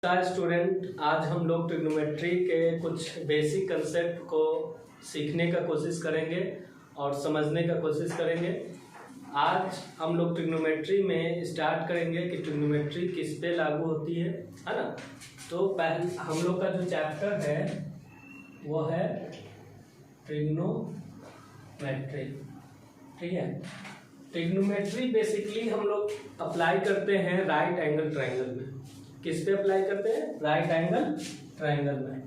नमस्कार स्टूडेंट, आज हम लोग ट्रिग्नोमेट्री के कुछ बेसिक कंसेप्ट को सीखने का कोशिश करेंगे और समझने का कोशिश करेंगे। आज हम लोग ट्रिग्नोमेट्री में स्टार्ट करेंगे कि ट्रिग्नोमेट्री किस पे लागू होती है ना। तो पहले हम लोग का जो चैप्टर है वो है ट्रिग्नोमेट्री। ठीक है, ट्रिग्नोमेट्री बेसिकली हम लोग अप्लाई करते हैं राइट एंगल ट्रायंगल में। किस पे अप्लाई करते हैं? राइट एंगल ट्रायंगल में।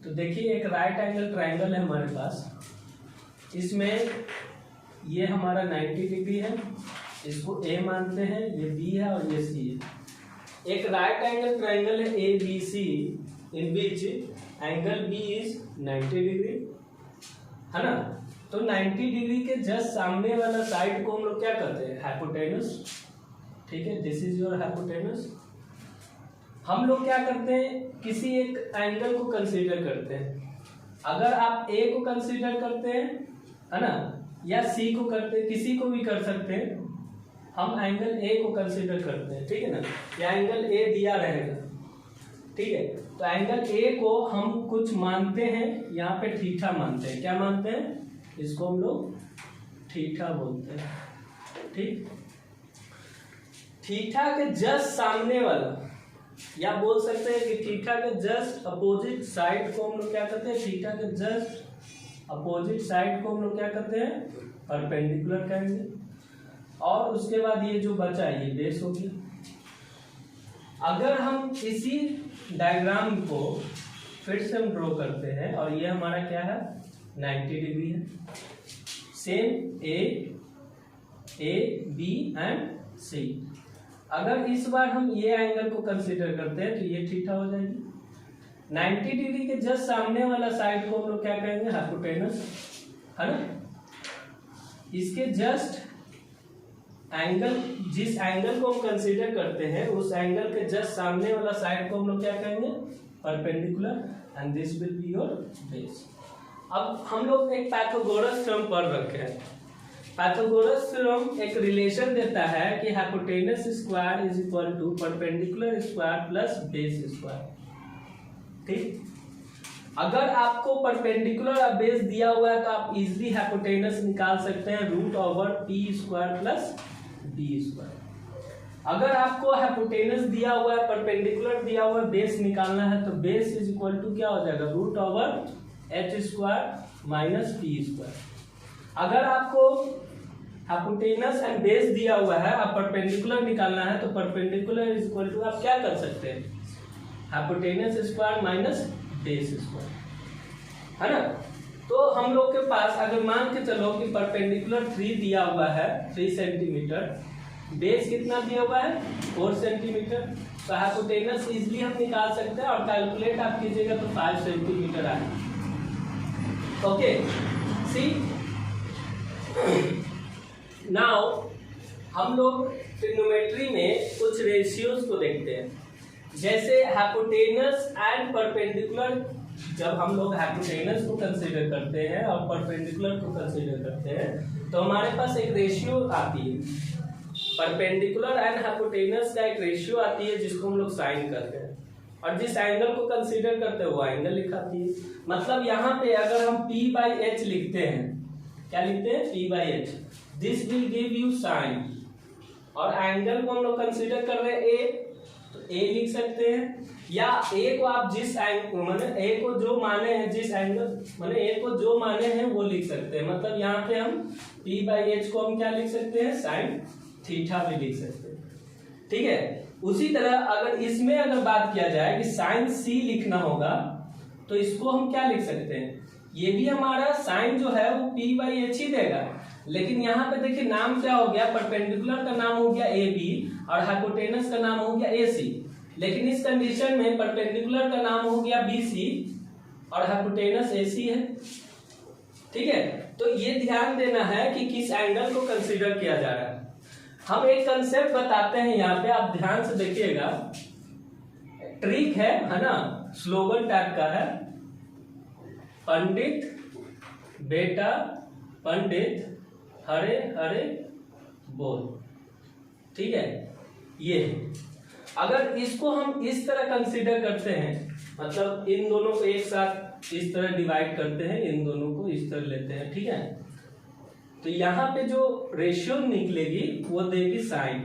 तो देखिए, एक राइट एंगल ट्रायंगल है हमारे पास। इसमें ये हमारा 90 डिग्री है, इसको ए मानते हैं, ये बी है और ये सी है। एक राइट एंगल ट्रायंगल है A B C, in which angle B is 90 degree, है ना। तो 90 डिग्री के जस्ट सामने वाला साइड को हम लोग क्या कहते हैं? हाइपोटेनस। ठीक है, दिस इज योर हाइपोटेनस। हम लोग क्या करते हैं? किसी एक एंगल को कंसीडर करते हैं। अगर आप ए को कंसीडर करते हैं, है ना, या सी को करते हैं, किसी को भी कर सकते हैं। हम एंगल ए को कंसीडर करते हैं, ठीक है ना। या एंगल ए दिया रहेगा, ठीक है। तो एंगल ए को हम कुछ मानते हैं, यहाँ पे थीटा मानते हैं। क्या मानते हैं? इसको हम लोग थीटा बोलते हैं। ठीक, थीटा के जस्ट सामने वाला, या बोल सकते हैं कि थीटा के जस्ट अपोजिट साइड को हम लोग क्या करते हैं? थीटा के जस्ट अपोजिट साइड को हम लोग क्या करते हैं? परपेंडिकुलर कहेंगे। और उसके बाद ये जो बचा है ये बेस हो गया। अगर हम इसी डायग्राम को फिर से हम ड्रॉ करते हैं, और ये हमारा क्या है? 90 डिग्री है। सेम ए बी एंड सी। अगर इस बार हम ये एंगल को कंसीडर करते हैं तो ये थीटा हो जाएगी। 90 डिग्री के जस्ट सामने वाला साइड को हम लोग क्या कहेंगे? हाइपोटेनस, है ना। इसके जस्ट एंगल, जिस एंगल को हम कंसीडर करते हैं उस एंगल के जस्ट सामने वाला साइड को हम लोग क्या कहेंगे? Perpendicular, and this will be your base. अब हम लोग एक पाइथागोरस थ्योरम पढ़ रखे हैं। पाइथागोरस थ्योरम एक रिलेशन देता है कि hypotenuse square is equal to perpendicular square plus base square. ठीक, अगर आपको परपेंडिकुलर और बेस दिया हुआ है तो आप इजीली हाइपोटेनस निकाल सकते हैं root over P square plus B square. अगर आपको हाइपोटेनस दिया हुआ है, परपेंडिकुलर दिया हुआ है, बेस निकालना है तो बेस इज इक्वल टू क्या हो जाएगा? Root over H square minus P square. अगर आपको हाइपोटेनस एंड बेस दिया हुआ है, आप परपेंडिकुलर निकालना है तो परपेंडिकुलर इज इक्वल टू आप क्या कर सकते हैं? Hypotenuse square minus base square, है ना। तो हम लोग के पास अगर मान के चलो कि परपेंडिकुलर 3 दिया हुआ है, 3 सेंटीमीटर, बेस कितना दिया हुआ है? 4 सेंटीमीटर। तो हाइपोटेनस इजिली हम निकाल सकते हैं, और कैलकुलेट आप कीजिएगा तो 5 सेंटीमीटर आएगा। ओके, सी नाउ हम लोग ट्रिग्नोमेट्री में कुछ रेशियोज को देखते हैं। जैसे हाइपोटेनस एंड परपेंडिकुलर, जब हम लोग हाइपोटेनस को कंसीडर करते हैं और परपेंडिकुलर को कंसीडर करते हैं तो हमारे पास एक रेशियो आती है। परपेंडिकुलर एंड हाइपोटेनस का एक रेशियो आती है जिसको हम लोग साइन करते हैं, और जिस एंगल को कंसीडर करते हैं वो एंगल लिखाती है। मतलब यहाँ पे अगर हम P/H लिखते हैं, क्या लिखते हैं? P/H, this will give you sine. और एंगल को हम लोग कंसीडर कर रहे हैं ए, तो ए लिख सकते हैं। या ए को आप जिस एंगल, माने ए को जो माने हैं, जिस एंगल माने ए को जो माने हैं वो लिख सकते हैं। मतलब यहाँ पे हम P/H को हम क्या लिख सकते हैं? साइन थीटा भी लिख सकते हैं। ठीक है, उसी तरह अगर इसमें अगर बात किया जाए कि साइन सी लिखना होगा तो इसको हम क्या लिख सकते हैं? ये भी हमारा साइन जो है वो P/H ही देगा, लेकिन यहाँ पे देखिए नाम क्या हो गया? परपेंडिकुलर का नाम हो गया AB और हाइपोटेनस का नाम हो गया AC। लेकिन इस कंडीशन में परपेंडिकुलर का नाम हो गया BC और हाइपोटेनस AC है। ठीक है, तो ये ध्यान देना है कि किस एंगल को कंसीडर किया जा रहा है। हम एक कंसेप्ट बताते हैं यहाँ पे, आप ध्यान से देखिएगा। ट्रिक है ना, स्लोगन टाइप का है। पंडित बेटा पंडित हरे हरे बोल। ठीक है, ये अगर इसको हम इस तरह कंसीडर करते हैं, मतलब इन दोनों को एक साथ इस तरह डिवाइड करते हैं, इन दोनों को इस तरह लेते हैं, ठीक है, तो यहाँ पे जो रेशियो निकलेगी वो देगी साइन,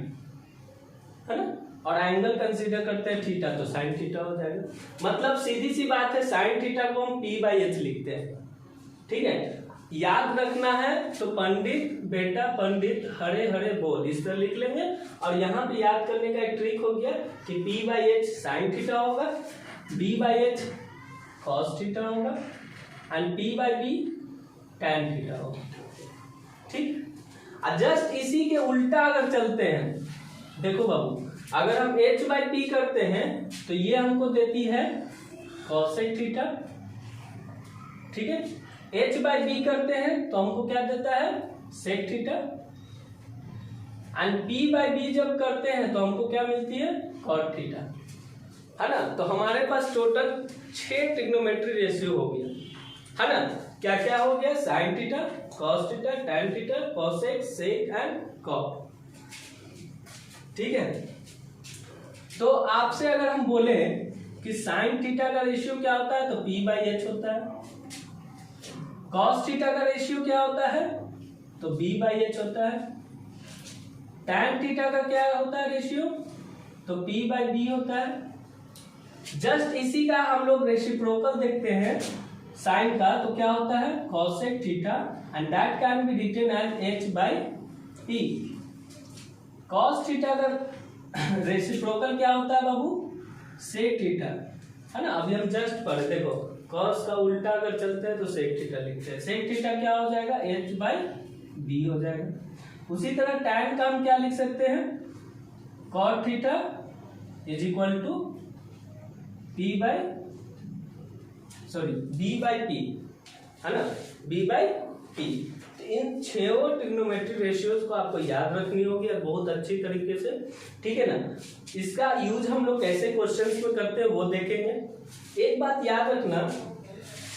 है ना, और एंगल कंसीडर करते हैं थीटा, तो साइन थीटा हो जाएगा। मतलब सीधी सी बात है, साइन थीटा को हम p/h लिखते हैं, ठीक है। याद रखना है तो पंडित बेटा पंडित हरे हरे बोल इस तरह लिख लेंगे, और यहाँ पे याद करने का एक ट्रिक हो गया कि p/h साइन थीटा होगा, b/h cos थीटा होगा एंड p/b tan थीटा होगा, ठीक। जस्ट इसी के उल्टा अगर चलते हैं, देखो बाबू, अगर हम h/p करते हैं तो ये हमको देती है cosec थीटा, ठीक है। h/b करते हैं तो हमको क्या देता है sec थीटा, एंड p/b जब करते हैं तो हमको क्या मिलती है cot थीटा, है ना। तो हमारे पास टोटल 6 ट्रिग्नोमेट्री रेशियो हो गया, है ना। क्या क्या हो गया, sine theta, cos theta, tan theta, cosec, sec and cot, ठीक है। तो आपसे अगर हम बोले कि साइन थीटा का रेशियो क्या होता है तो p/h होता है, cos थीटा का रेशियो क्या होता है तो b/h होता है, tan थीटा का क्या होता है रेशियो तो p/b होता है। जस्ट इसी का हम लोग रेसिप्रोकल देखते हैं साइन का, तो क्या होता है cosec theta and that can be written as h/p। cos theta का रेसिप्रोकल क्या होता है बाबू sec थीटा, है ना। अभी हम जस्ट पढ़े, देखो cos का उल्टा अगर चलते हैं तो sec थीटा लिखते हैं, sec थीटा क्या हो जाएगा h/b हो जाएगा। उसी तरह tan का हम क्या लिख सकते हैं cot theta is equal to b/p, है ना, b/p। तो इन 6 ट्रिग्नोमेट्री रेशियोज को आपको याद रखनी होगी और बहुत अच्छी तरीके से, ठीक है ना। इसका यूज हम लोग कैसे क्वेश्चंस में करते हैं वो देखेंगे। एक बात याद रखना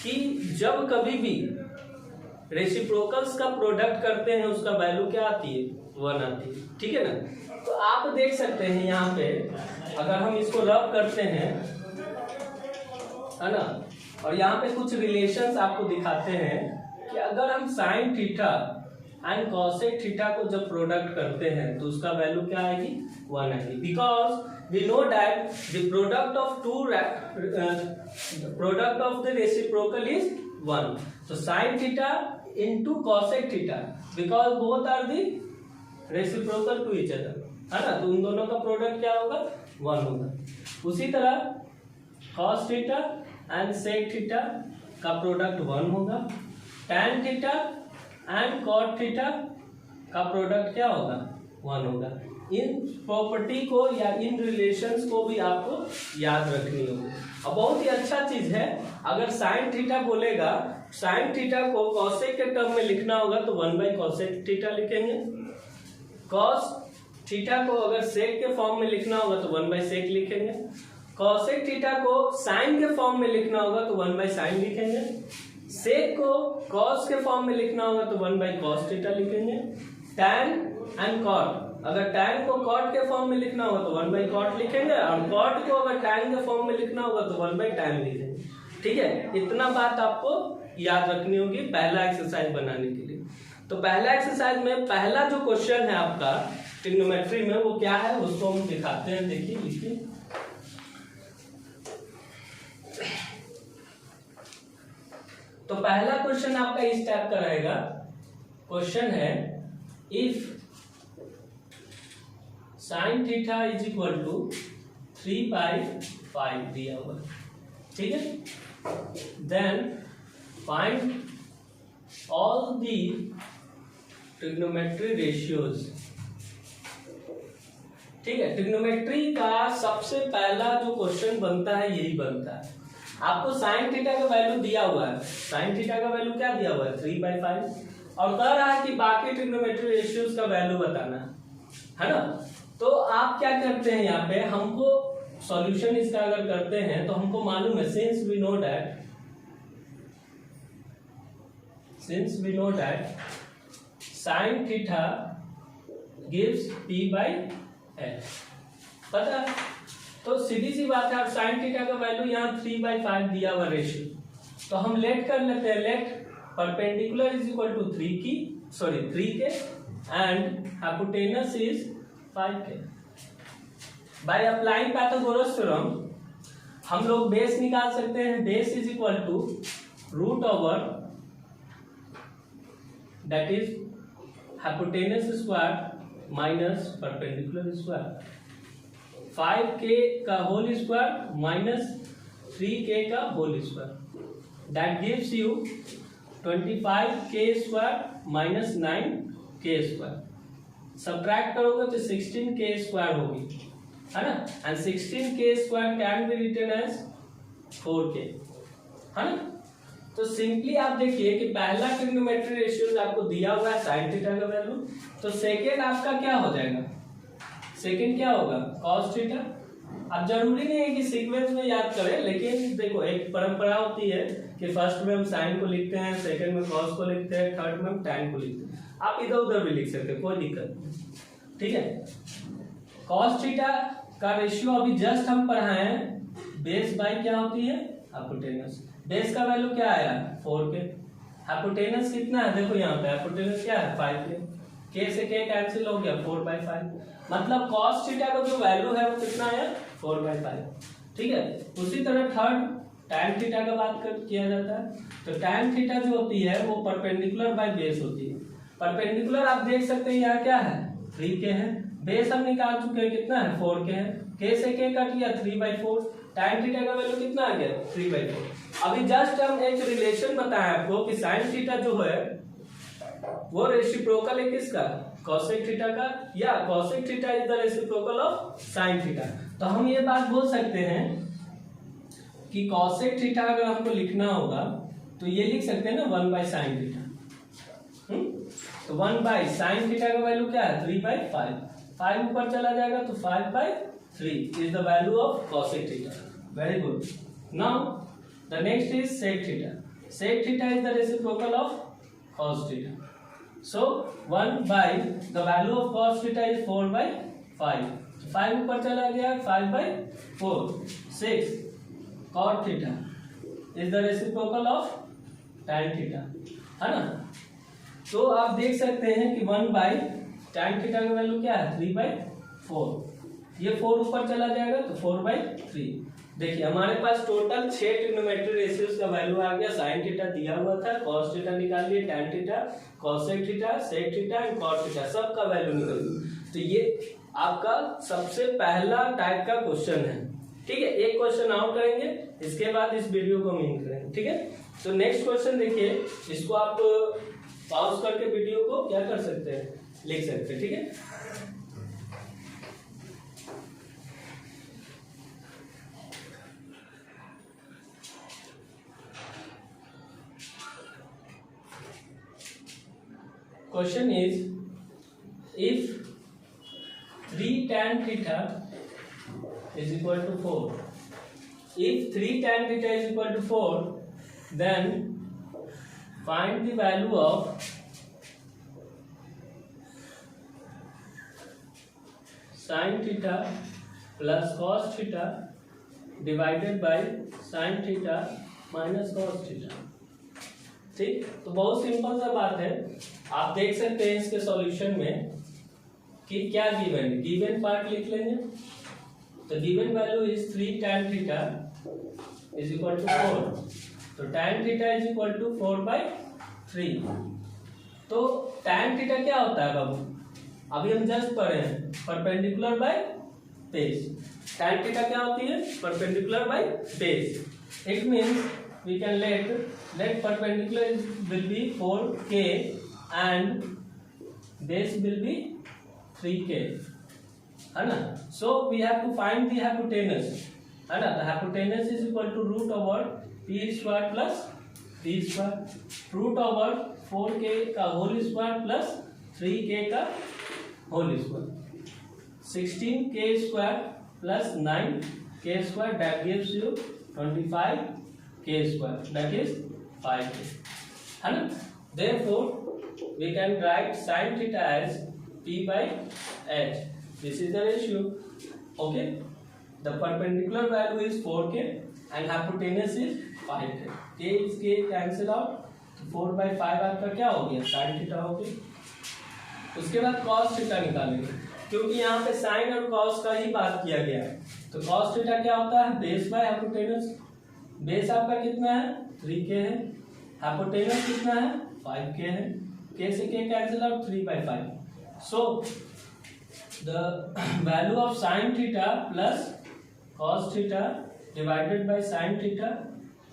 कि जब कभी भी रेसिप्रोकल्स का प्रोडक्ट करते हैं उसका वैल्यू क्या आती है 1 आती है, ठीक है ना। तो आप देख सकते हैं यहाँ पे अगर हम इसको रब करते हैं, है ना, और यहाँ पे कुछ रिलेशंस आपको दिखाते हैं कि अगर हम sine theta and cosec theta को जब प्रोडक्ट करते हैं तो उसका वैल्यू क्या आएगी 1 आएगी, because we know that the product of the reciprocal is 1। तो sine theta into cosec theta, because both are the reciprocal to each other, है ना, तो उन दोनों का प्रोडक्ट क्या होगा 1 होगा। उसी तरह cos theta and sec theta का प्रोडक्ट 1 होगा, tan theta and cot theta का प्रोडक्ट क्या होगा 1 होगा। इन प्रॉपर्टी को या इन रिलेशंस को भी आपको याद रखनी होगी। अब बहुत ही अच्छा चीज है, अगर साइन थीटा बोलेगा, साइन थीटा को cosec के टर्म में लिखना होगा तो 1/cosec थीटा लिखेंगे, cos थीटा को अगर sec के फॉर्म में लिखना होगा तो 1/sec लिखेंगे, cosec थीटा को साइन के फॉर्म में लिखना होगा तो 1/sin लिखेंगे, sec को cos के फॉर्म में लिखना होगा तो 1/cos थीटा लिखेंगे, tan एंड cot अगर tan को cot के फॉर्म में लिखना होगा तो 1/cot लिखेंगे, और cot को अगर tan के फॉर्म में लिखना होगा तो 1/tan लिखेंगे, ठीक है। इतना बात आपको याद रखनी होगी पहला एक्सरसाइज बनाने के लिए। तो पहला एक्सरसाइज में पहला जो क्वेश्चन है आपका ट्रिग्नोमेट्री में वो क्या है उसको हम दिखाते हैं, देखिए लिखिए। तो पहला क्वेश्चन आपका इस टाइप का रहेगा, क्वेश्चन है if sine theta is equal to 3/5 दिया हुआ, ठीक है, then find all the trigonometry ratios, ठीक है। ट्रिग्नोमेट्री का सबसे पहला जो क्वेश्चन बनता है यही बनता है। आपको साइन थीटा का वैल्यू दिया हुआ है, साइन थीटा का वैल्यू क्या दिया हुआ है 3/5, और कह रहा है कि बाकी ट्रिग्नोमेट्री रेशियोज का वैल्यू बताना है ना। तो आप क्या करते हैं, यहाँ पे हमको सॉल्यूशन इसका अगर करते हैं तो हमको मालूम है since we know that sine theta gives p/h, पता है। तो सीधी सी बात है, अब साइन थीटा का वैल्यू यहाँ 3/5 दिया हुआ रेशियो, तो हम लेट कर लेते हैं, let perpendicular is equal to 3k and hypotenuse is 5k। By applying Pythagoras theorem हम लोग बेस निकाल सकते हैं, base is equal to root over that is hypotenuse square minus perpendicular square, 5k का होल स्क्वायर माइनस 3k का whole square, that gives you 25k square minus 9k square. Subtract करोगे तो 16k square होगी, है ना, and 16k square can be written as 4k, है ना। तो सिंपली आप देखिए कि पहला ट्रिग्नोमेट्री रेशियो आपको दिया हुआ है साइन थीटा का वैल्यू, तो सेकेंड आपका क्या हो जाएगा, सेकेंड क्या होगा कॉस थीटा। अब जरूरी नहीं है कि सीक्वेंस में याद करें, लेकिन देखो एक परंपरा होती है कि फर्स्ट में हम साइन को लिखते हैं, सेकंड में कॉस को लिखते हैं, थर्ड में हम टैन को लिखते हैं, आप इधर उधर भी लिख सकते हैं, कोई दिक्कत नहीं, ठीक है। कॉस थीटा का रेशियो अभी जस्ट हम पढ़ाए हैं, बेस बाय क्या होती है हाइपोटेनस, बेस का वैल्यू क्या आया 4k, हाइपोटेनस कितना है देखो यहाँ पे, हाइपोटेनस क्या है 5k, k से k कैंसिल हो गया 4/5, मतलब cos थीटा का जो वैल्यू है वो कितना है 4/5, ठीक है। उसी तरह थर्ड tan थीटा का बात किया जाता है, तो tan थीटा जो होती है वो परपेंडिकुलर बाय बेस होती है। परपेंडिकुलर आप देख सकते हैं यहाँ क्या है 3k है, बेस हम निकाल चुके हैं कितना है 4k है, k से k कट गया 3/4, tan थीटा का वैल्यू कितना आ गया 3/4। अभी जस्ट हम एक रिलेशन बताएं आपको कि sin थीटा जो है वो रेसिप्रोकल है किसका cosec थीटा का, या cosec theta is the reciprocal of sin theta. तो हम ये बात बोल सकते हैं कि cosec थीटा अगर हमको लिखना होगा तो ये लिख सकते हैं ना 1/sin थीटा, तो 1/sin थीटा का वैल्यू क्या है 3/5, 5 ऊपर चला जाएगा तो 5/3 is the value of cosec theta. Very good. Now the next is sec theta, sec theta is the reciprocal of cos theta, so 1 by the value of cos theta is 4/5, 5 ऊपर चला गया 5/4, 6 cot theta is the reciprocal of tan theta, है ना। तो आप देख सकते हैं कि 1 by tan theta का वैल्यू क्या है 3/4, ये 4 ऊपर चला जाएगा तो 4/3। देखिए हमारे पास टोटल 6 ट्रिग्नोमेट्री रेशियोज का वैल्यू आ गया, साइन थीटा दिया हुआ था, कॉस थीटा निकाल लिए, tan theta, cosec theta, sec theta and cot theta, सबका वैल्यू निकल गया। तो ये आपका सबसे पहला टाइप का क्वेश्चन है, ठीक है। एक क्वेश्चन आउट करेंगे, इसके बाद इस वीडियो को मीन करेंगे, ठीक है। तो नेक्स्ट क्वेश्चन देखिए, इसको आप पॉज करके वीडियो को क्या कर सकते हैं लिख सकते हैं, ठीक है। Question is, if 3 tan theta is equal to 4, if 3 tan theta is equal to 4, then find the value of sin theta plus cos theta divided by sin theta minus cos theta। ठीक, तो बहुत simple सा बात है, आप देख सकते हैं इसके सॉल्यूशन में कि क्या गिवन, गिवन पार्ट लिख लेंगे, तो given value is 3 tan theta is equal to 4, तो tan theta is equal to 4/3। तो tan थीटा क्या होता है बाबू, अभी हम जस्ट पढ़े हैं perpendicular by base. tan theta क्या होती है perpendicular by base, it means we can let perpendicular will be 4k and base will be 3k, है ना। so we have to find the hypotenuse, है ना। the hypotenuse is equal to root over p square plus p square, root over 4k का whole square plus 3k का whole square, 16k square plus 9k square, that gives you 25k square, that is 5k, है ना। therefore we can write sin theta as p by h, this is the ratio, okay, the perpendicular value is 4k and hypotenuse is 5k। k is k cancel out, तो 4/5 आपका क्या हो गया, sine theta हो गया। उसके बाद cos theta निकालेंगे, क्योंकि यहाँ पे साइन और कॉस का ही बात किया गया है। तो कॉस थीटा क्या होता है, बेस बाय हाइपोटेनस। बेस आपका कितना है, 3k है, हाइपोटेनस कितना है, 5k है, k से k cancel out, 3/5। So the value of sine theta plus cos theta divided by sine theta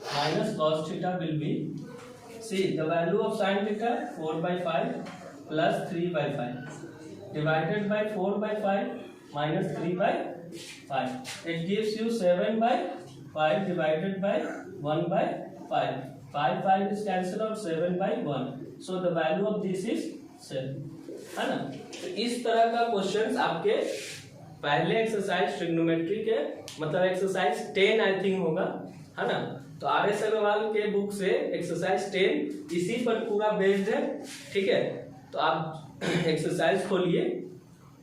minus cos theta will be, see the value of sine theta 4/5 plus 3/5 divided by 4/5 minus 3/5, it gives you 7/5 divided by 1/5, 5 is cancelled out, 7/1, so the value of this is 7, है ना। तो इस तरह का questions आपके पहले exercise trigonometry के, मतलब एक्सरसाइज 10 आई थिंक होगा, है ना। तो RS अग्रवाल के बुक से एक्सरसाइज 10 इसी पर पूरा बेस्ड है, ठीक है। तो आप एक्सरसाइज खोलिए,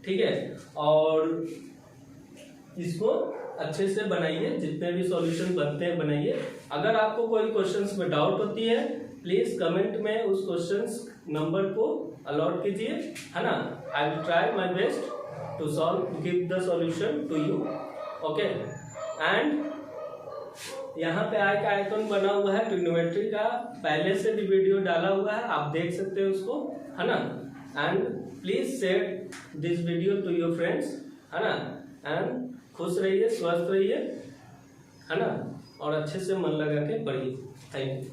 ठीक है, और इसको अच्छे से बनाइए, जितने भी सॉल्यूशन बनते हैं बनाइए। अगर आपको कोई क्वेश्चंस में डाउट होती है, प्लीज कमेंट में उस क्वेश्चंस नंबर को अलॉट कीजिए, है ना। I will try my best to solve, give the solution to you, okay. And यहाँ पे आई का आइकन बना हुआ है ट्रिग्नोमेट्री का, पहले से भी वीडियो डाला हुआ है, आप देख सकते हैं उसको, है ना। And please share this video to your friends, है ना। एंड खुश रहिए, स्वस्थ रहिए, है ना, और अच्छे से मन लगा के पढ़िए। Thank you.